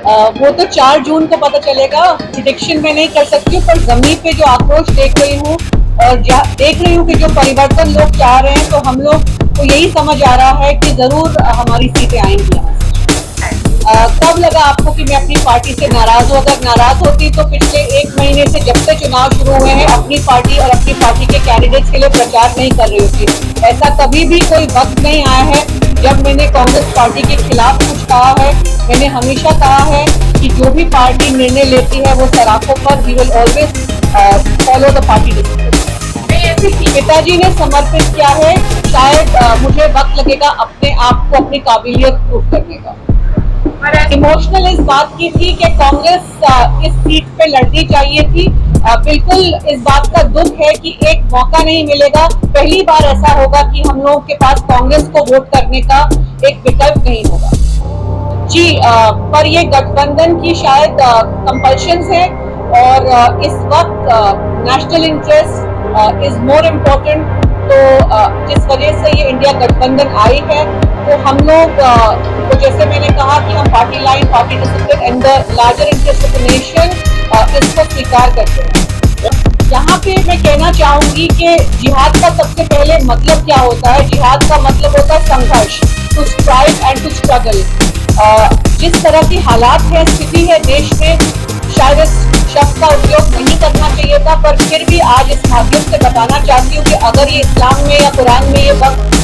वो तो 4 जून को पता चलेगा। प्रिडिक्शन मैं नहीं कर सकती हूँ, पर जमीन पे जो आक्रोश देख रही हूँ और देख रही हूँ कि जो परिवर्तन लोग चाह रहे हैं, तो हम लोग को यही समझ आ रहा है कि जरूर हमारी सीटें आएंगी। कब लगा आपको कि मैं अपनी पार्टी से नाराज हूँ? अगर नाराज होती तो पिछले 1 महीने से जब से चुनाव शुरू हुए हैं अपनी पार्टी और अपनी पार्टी के कैंडिडेट्स के लिए प्रचार नहीं कर रही होती। ऐसा कभी भी कोई वक्त नहीं आया है जब मैंने कांग्रेस पार्टी के खिलाफ कुछ कहा है। मैंने हमेशा कहा है कि जो भी पार्टी निर्णय लेती है वो सराखों पर we will always follow the party discipline. पिताजी ने समर्पित किया है, शायद मुझे वक्त लगेगा अपने आप को अपनी काबिलियत प्रूव करने का। इमोशनल इस बात की थी कि कांग्रेस इस सीट पे लड़नी चाहिए थी। बिल्कुल इस बात का दुख है कि एक मौका नहीं मिलेगा। पहली बार ऐसा होगा कि हम लोगों के पास कांग्रेस को वोट करने का एक विकल्प नहीं होगा। जी, पर ये गठबंधन की शायद कंपल्शंस है और इस वक्त national interest is more important. तो जिस वजह से ये इंडिया गठबंधन आई है, तो हम लोग तो जैसे मैंने कहा कि हम party line, party discipline and the larger interest of the nation इसको स्वीकार करते हैं। यहाँ पे मैं कहना चाहूंगी कि जिहाद का सबसे पहले मतलब क्या होता है? जिहाद का मतलब होता है संघर्ष, to strive and to struggle. जिस तरह की हालात है, स्थिति है देश में, शायद इस शब्द का उपयोग नहीं करना चाहिए था, पर फिर भी आज इस माध्यम से बताना चाहती हूँ कि अगर ये इस्लाम में या कुरान में ये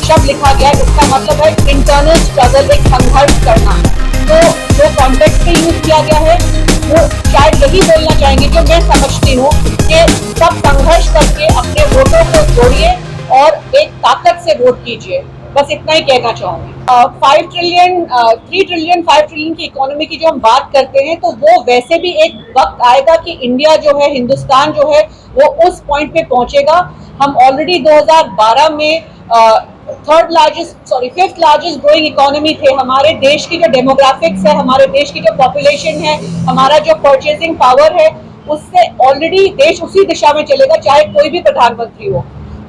शब्द लिखा गया है, इसका मतलब है इंटरनल स्ट्रगल, एक संघर्ष करना। तो जो कॉन्टेक्स्ट में यूज किया गया है वो शायद यही बोलना चाहेंगे, जो मैं समझती हूँ कि सब संघर्ष करके अपने वोटों को जोड़िए और एक ताकत से वोट कीजिए। बस इतना ही कहना चाहूंगी। 5 ट्रिलियन 3 ट्रिलियन 5 ट्रिलियन की इकोनॉमी की जो हम बात करते हैं, तो वो वैसे भी एक वक्त आएगा कि इंडिया जो है, हिंदुस्तान जो है, वो उस पॉइंट पे पहुंचेगा। हम ऑलरेडी 2012 में फिफ्थ लार्जेस्ट ग्रोइंग इकोनॉमी थे। हमारे देश की जो डेमोग्राफिक्स है, हमारे देश की जो पॉपुलेशन है, हमारा जो परचेजिंग पावर है, उससे ऑलरेडी देश उसी दिशा में चलेगा, चाहे कोई भी प्रधानमंत्री हो।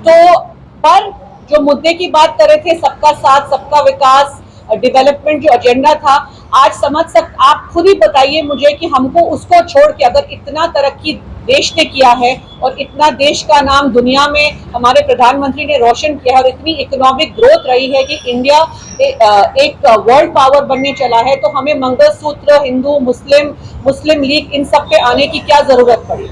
तो पर जो मुद्दे की बात कर रहे थे, सबका साथ, सबका विकास, डेवलपमेंट जो एजेंडा था, आज आप खुद ही बताइए मुझे कि हमको उसको छोड़ के, अगर इतना तरक्की देश ने किया है और इतना देश का नाम दुनिया में हमारे प्रधानमंत्री ने रोशन किया है और इतनी इकोनॉमिक ग्रोथ रही है कि इंडिया एक वर्ल्ड पावर बनने चला है, तो हमें मंगलसूत्र, हिंदू, मुस्लिम लीग, इन सब पे आने की क्या जरूरत पड़ी?